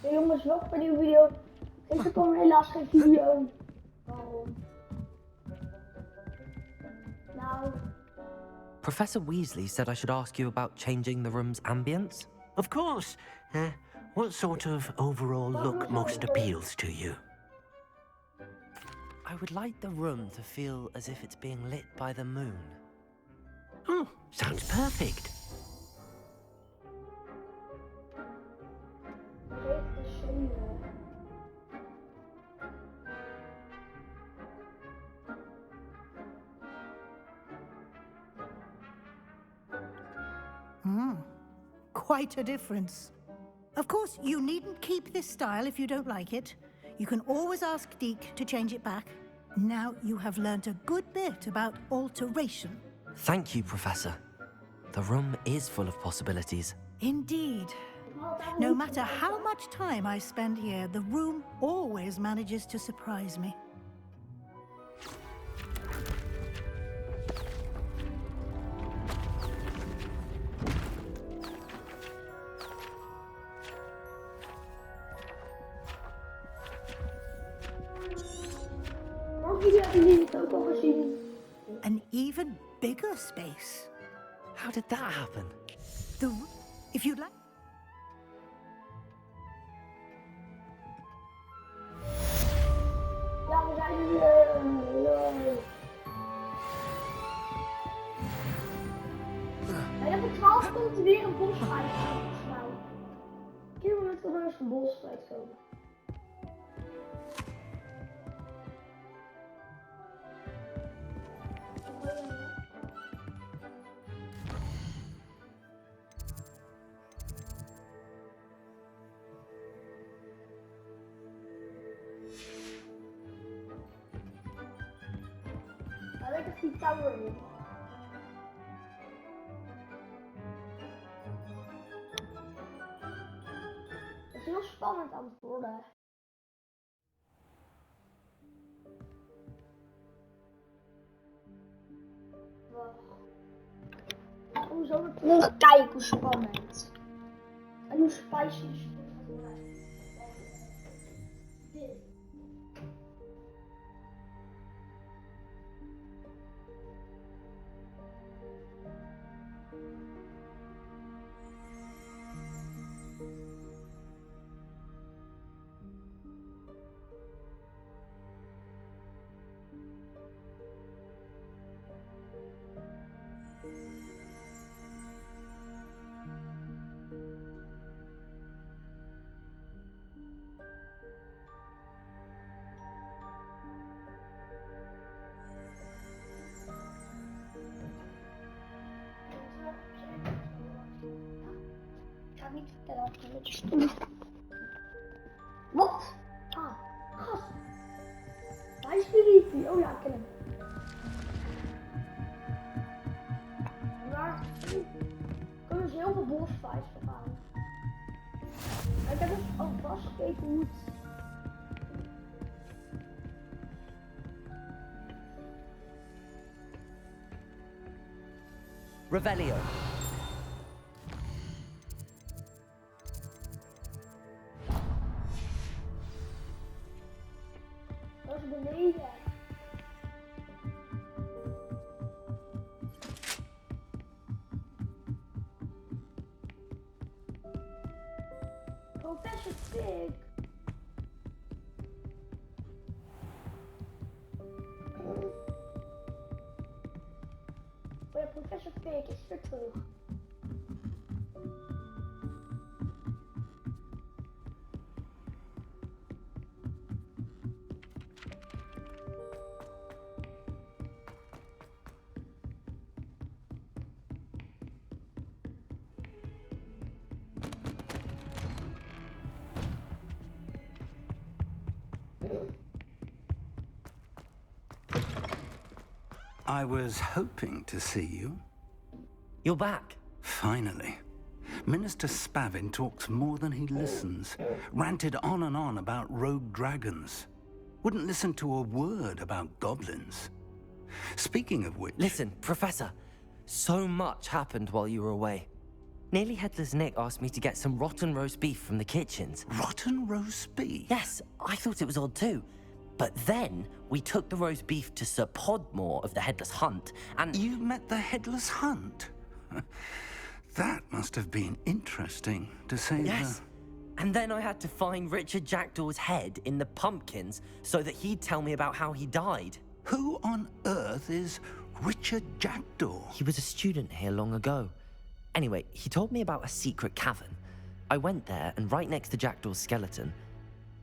Hey jongens, welkom bij een nieuwe video. Deze kwam helaas geen video. Waarom? Nou... Professor Weasley said I should ask you about changing the room's ambience. Of course. What sort of overall look most appeals to you? I would like the room to feel as if it's being lit by the moon. Oh, sounds perfect. Quite a difference. Of course, you needn't keep this style if you don't like it. You can always ask Deke to change it back. Now you have learnt a good bit about alteration. Thank you, Professor. The room is full of possibilities. Indeed. No matter how much time I spend here, the room always manages to surprise me. An even bigger space. How did that happen? If you'd like... Ja, we zijn hier. En dan op 12 komt er weer een bosfight aan, volgens mij. Hier moet er eens een bosfight komen. Lekker die tower in. Het is heel spannend aan het worden. Wacht. Hoe zo weer terugkijken hoe spannend. En hoe spicy is dit. Niet vertellen wat je met je stoel. Wat? Ah, gast. Hij is die. Oh ja, ik ken hem. Maar kunnen ze heel veel bossfights vergaan. Ik heb dus alvast gekeken hoe het... Revelio. Dat is beneden. Professor Fig. Oh ja, Professor Fig is weer terug. I was hoping to see you. You're back. Finally. Minister Spavin talks more than he listens. Ranted on and on about rogue dragons. Wouldn't listen to a word about goblins. Speaking of which... Listen, Professor. So much happened while you were away. Nearly Headless Nick asked me to get some rotten roast beef from the kitchens. Rotten roast beef? Yes, I thought it was odd too. But then we took the roast beef to Sir Podmore of the Headless Hunt, and You met the Headless Hunt? That must have been interesting, to say yes. And then I had to find Richard Jackdaw's head in the pumpkins so that he'd tell me about how he died. Who on earth is Richard Jackdaw? He was a student here long ago. Anyway, he told me about a secret cavern. I went there, and right next to Jackdaw's skeleton,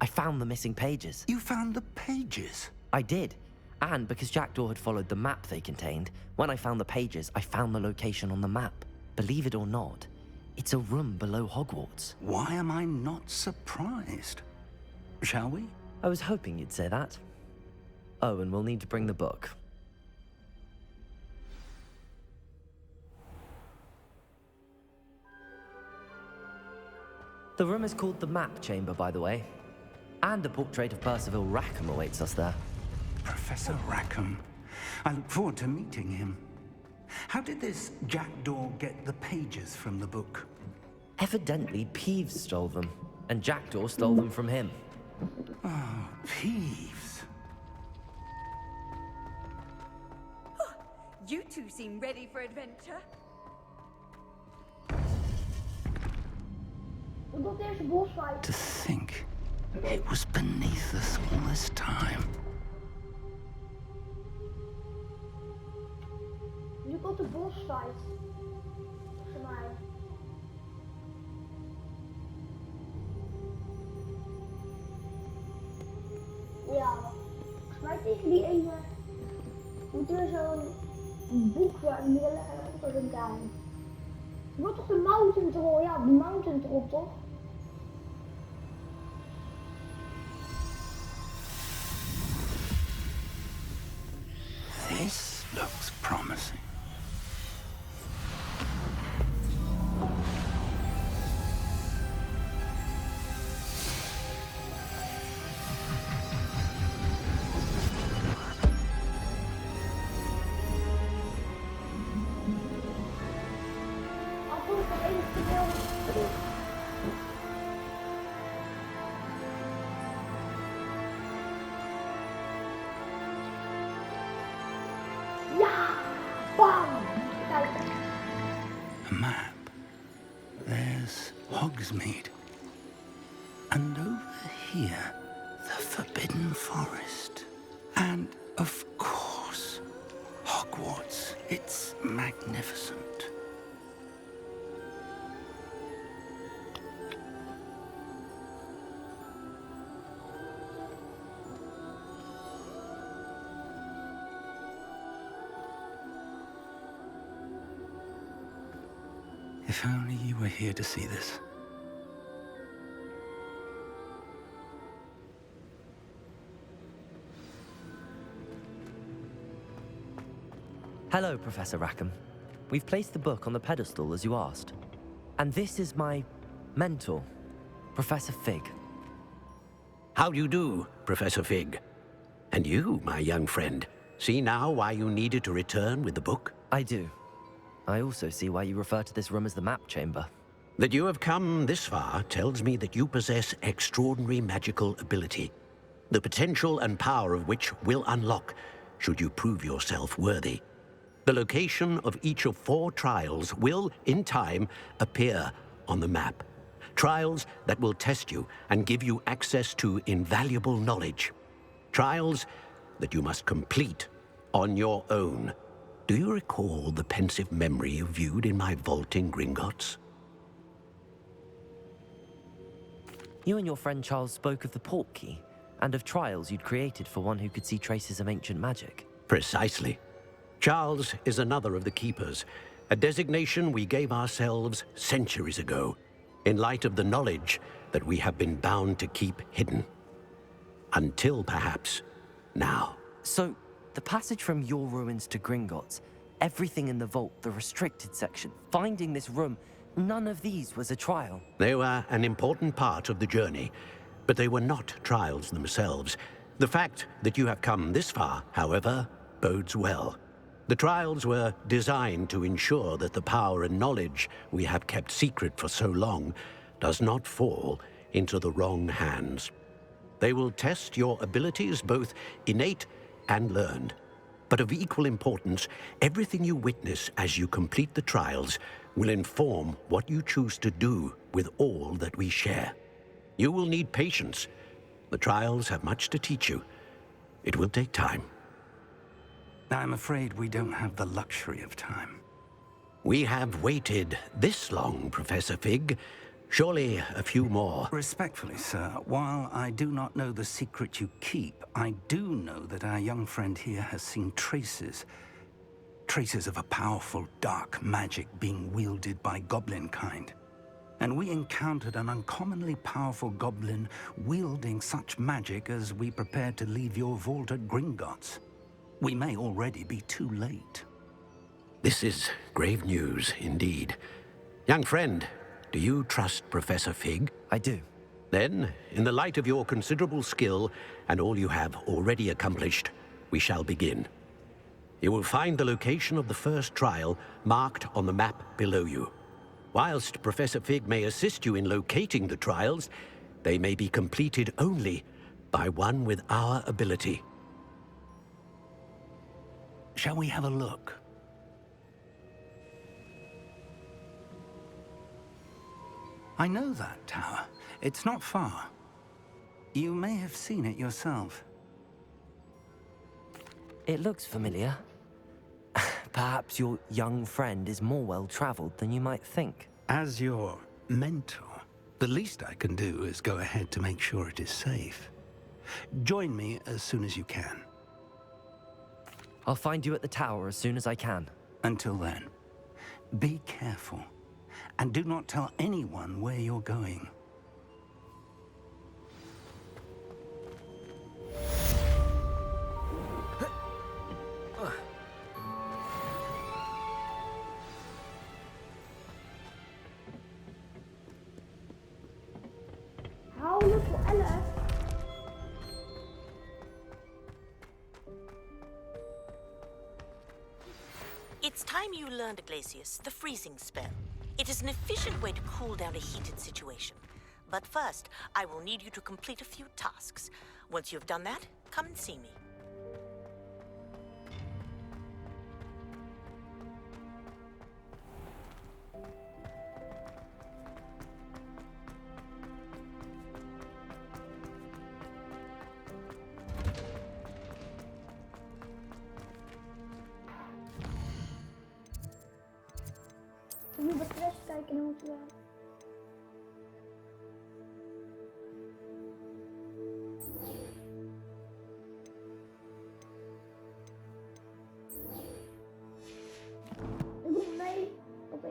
I found the missing pages. You found the pages? I did. And because Jackdaw had followed the map they contained, when I found the pages, I found the location on the map. Believe it or not, it's a room below Hogwarts. Why am I not surprised? Shall we? I was hoping you'd say that. Oh, and we'll need to bring the book. The room is called the Map Chamber, by the way. And a portrait of Percival Rackham awaits us there. Professor Rackham. I look forward to meeting him. How did this Jackdaw get the pages from the book? Evidently, Peeves stole them, and Jackdaw stole them from him. Oh, Peeves. You two seem ready for adventure. Doe dat eerst bosfight. To think it was beneath us all this time. Nu komt de bosfight. Volgens mij. Ja, volgens mij tegen die ene moeten we zo'n boek neerleggen en ook een duim. Je wordt toch de mountain troll? Ja, de mountain troll toch? This looks promising. Afvoer van één toneel. Ja! Bam! Kijk. A map. There's Hogsmeade. And over here, the Forbidden Forest. And, of course, Hogwarts. It's magnificent. If only you were here to see this. Hello, Professor Rackham. We've placed the book on the pedestal as you asked. And this is my mentor, Professor Fig. How do you do, Professor Fig? And you, my young friend, see now why you needed to return with the book? I do. I also see why you refer to this room as the Map Chamber. That you have come this far tells me that you possess extraordinary magical ability, the potential and power of which will unlock should you prove yourself worthy. The location of each of 4 trials will, in time, appear on the map. Trials that will test you and give you access to invaluable knowledge. Trials that you must complete on your own. Do you recall the pensive memory you viewed in my vault in Gringotts? You and your friend Charles spoke of the Portkey, and of trials you'd created for one who could see traces of ancient magic. Precisely. Charles is another of the Keepers, a designation we gave ourselves centuries ago, in light of the knowledge that we have been bound to keep hidden. Until perhaps now. So, the passage from your ruins to Gringotts, everything in the vault, the restricted section, finding this room, none of these was a trial. They were an important part of the journey, but they were not trials themselves. The fact that you have come this far, however, bodes well. The trials were designed to ensure that the power and knowledge we have kept secret for so long does not fall into the wrong hands. They will test your abilities, both innate and learned. But of equal importance, everything you witness as you complete the trials will inform what you choose to do with all that we share. You will need patience. The trials have much to teach you. It will take time. I'm afraid we don't have the luxury of time. We have waited this long, Professor Fig. Surely a few more. Respectfully, sir, while I do not know the secret you keep, I do know that our young friend here has seen traces of a powerful dark magic being wielded by goblin kind. And we encountered an uncommonly powerful goblin wielding such magic as we prepared to leave your vault at Gringotts. We may already be too late. This is grave news indeed. Young friend, do you trust Professor Fig? I do. Then, in the light of your considerable skill and all you have already accomplished, we shall begin. You will find the location of the first trial marked on the map below you. Whilst Professor Fig may assist you in locating the trials, they may be completed only by one with our ability. Shall we have a look? I know that tower. It's not far. You may have seen it yourself. It looks familiar. Perhaps your young friend is more well-traveled than you might think. As your mentor, the least I can do is go ahead to make sure it is safe. Join me as soon as you can. I'll find you at the tower as soon as I can. Until then, be careful, and do not tell anyone where you're going. Hou je voor 11. It's time you learned, Glacius, the freezing spell. It is an efficient way to cool down a heated situation. But first, I will need you to complete a few tasks. Once you've done that, come and see me. Ik moet de rest kijken hoe het werkt. Ik moet mee. Oké.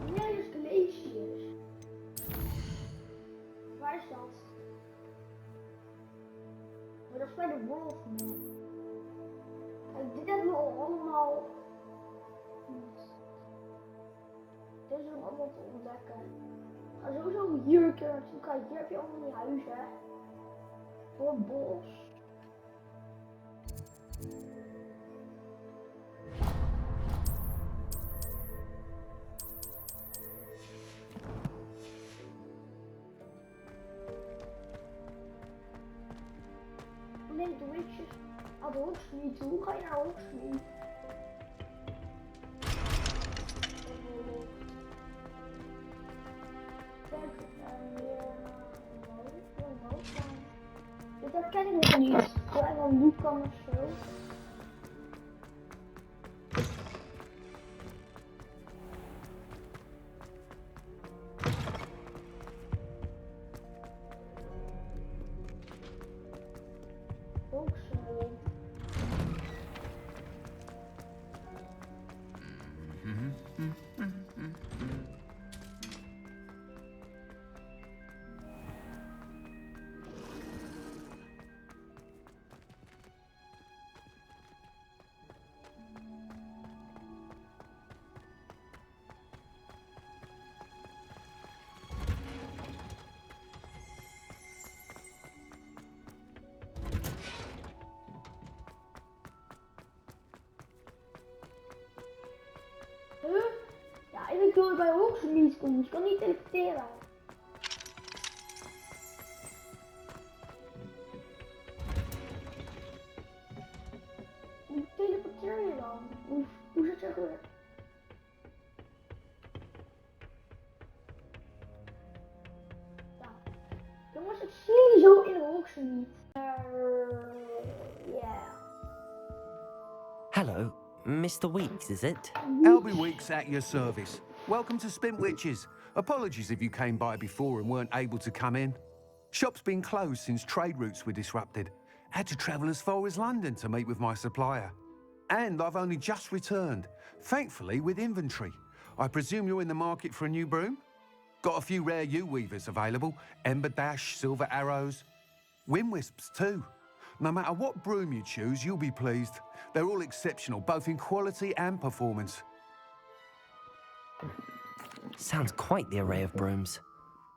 Nee, dat is Glacius. Waar is dat? Maar dat is bij de Wolfman. Kijk, dit hebben we al allemaal. Dit is nog allemaal te ontdekken. Ik ga sowieso hier een keer naartoe. Kijk, hier heb je allemaal die huizen. Voor het bos. Nee, de witches aan de Hogsmeade toe. Hoe ga je naar Hogsmeade? Kijk, dit herken ik nog niet. Klein van nu kan of zo. Ook zo. je bij Hogsmeade komt. Je kan niet teleporteren. Hoe teleporteer je dan? Hoe zit het er? Ja. Jongens, ik zie jullie zo in Hogsmeade. Yeah. Hello, Mr. Weeks, is it? Albie Weeks at your service. Welcome to Spintwitches. Apologies if you came by before and weren't able to come in. Shop's been closed since trade routes were disrupted. Had to travel as far as London to meet with my supplier. And I've only just returned, thankfully with inventory. I presume you're in the market for a new broom? Got a few rare U-weavers available. Ember Dash, Silver Arrows. Wind Wisps too. No matter what broom you choose, you'll be pleased. They're all exceptional, both in quality and performance. Sounds quite the array of brooms.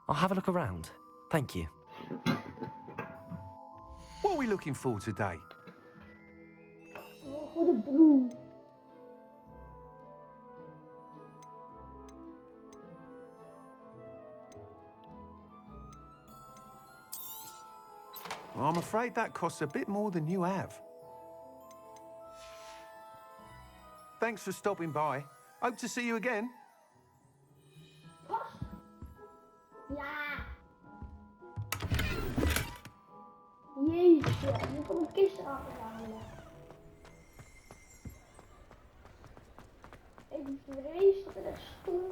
I'll have a look around. Thank you. What are we looking for today? Oh, goede broer. I'm afraid that costs a bit more than you have. Thanks for stopping by. Hope to see you again. Ja. Jeetje, nu kom ik kist afhalen. Ik vrees dat het stom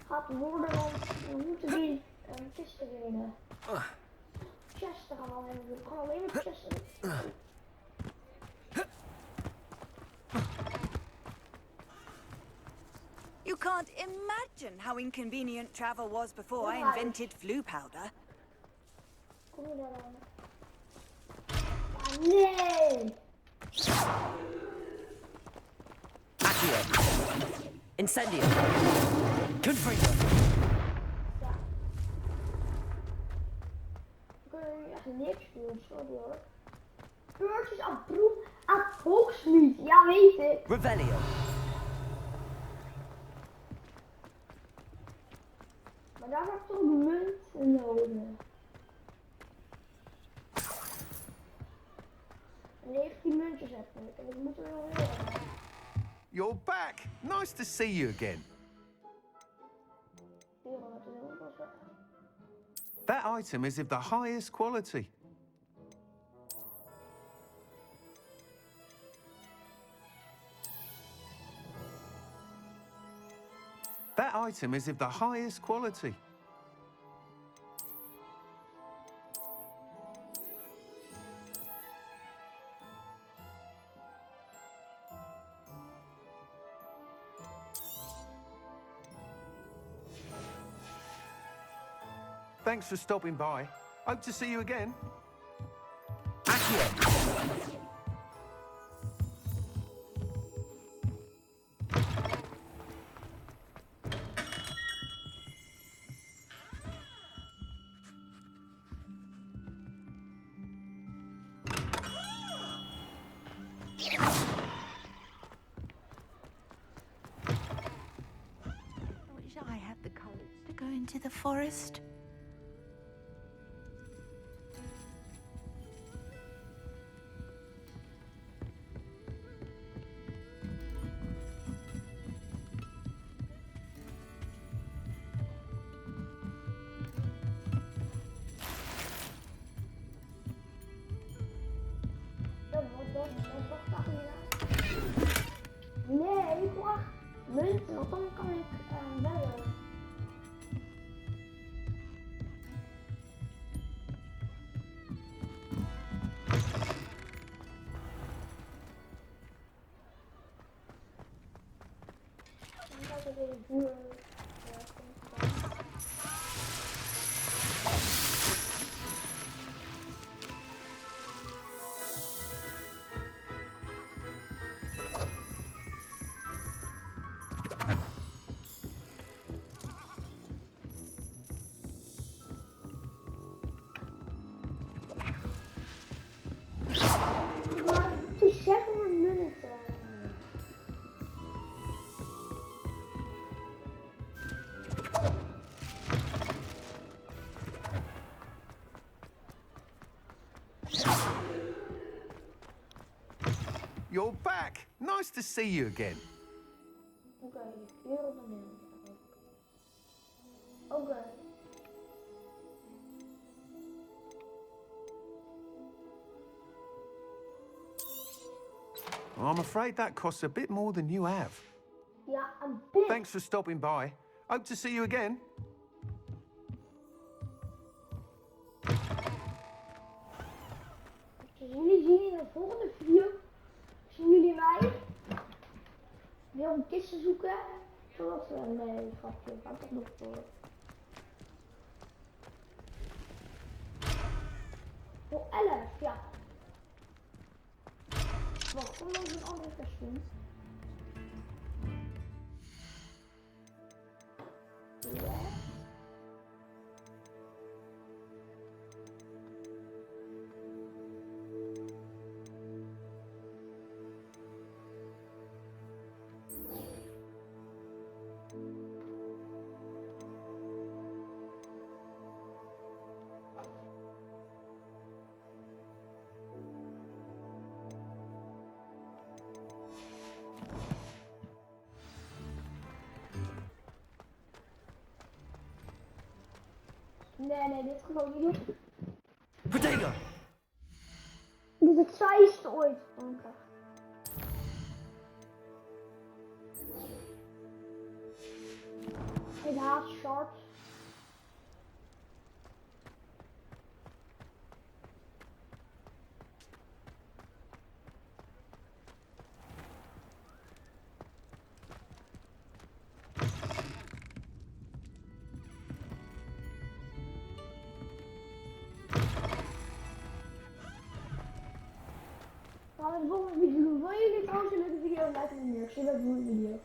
gaat worden, want we moeten die kisten winnen. Chesten gaan we alleen maar doen. Ik kan alleen maar chesten. You can't imagine how inconvenient travel was before I invented flu powder. Kom je daar dan? Ah, nee! Accio! Incendio! Confringo! Ja. Ik kan er echt niks doen, sorry hoor. Purchase a broom at Hogsmeade. Ja, weet ik. Revelio! Maar daar heb ik toch munten nodig. En 19 muntjes heb ik. En ik moet er nog weer. You're back. Nice to see you again. 400 euro was That item is of the highest quality. That item is of the highest quality. Thanks for stopping by. Hope to see you again. Accio! I wish I had the courage to go into the forest. Nee, ik wacht. Munten, want dan kan ik bellen. Dan gaat het weer duur. Maar het is 700 minuten. you're back. Nice to see you again. Oké, wereld en deel. Oké. I'm afraid that costs a bit more than you have. Ja, een bit. Thanks for stopping by. Hope to see you again. Dus jullie zien in de volgende video, zien jullie mij weer een kisten zoeken, zodat we nee, grapje, gaat toch nog voor. Voor 11, ja. Wacht, kom nog een andere kostuum. Ja. Nee, dit geloof ik niet. Protego! Dit is het saaiste ooit. Oké. Ik haat sharps. Gaan we de volgende video doen. Wil jullie trouwens een leuke video? Laat het me meer. Ik zie dat een mooie video.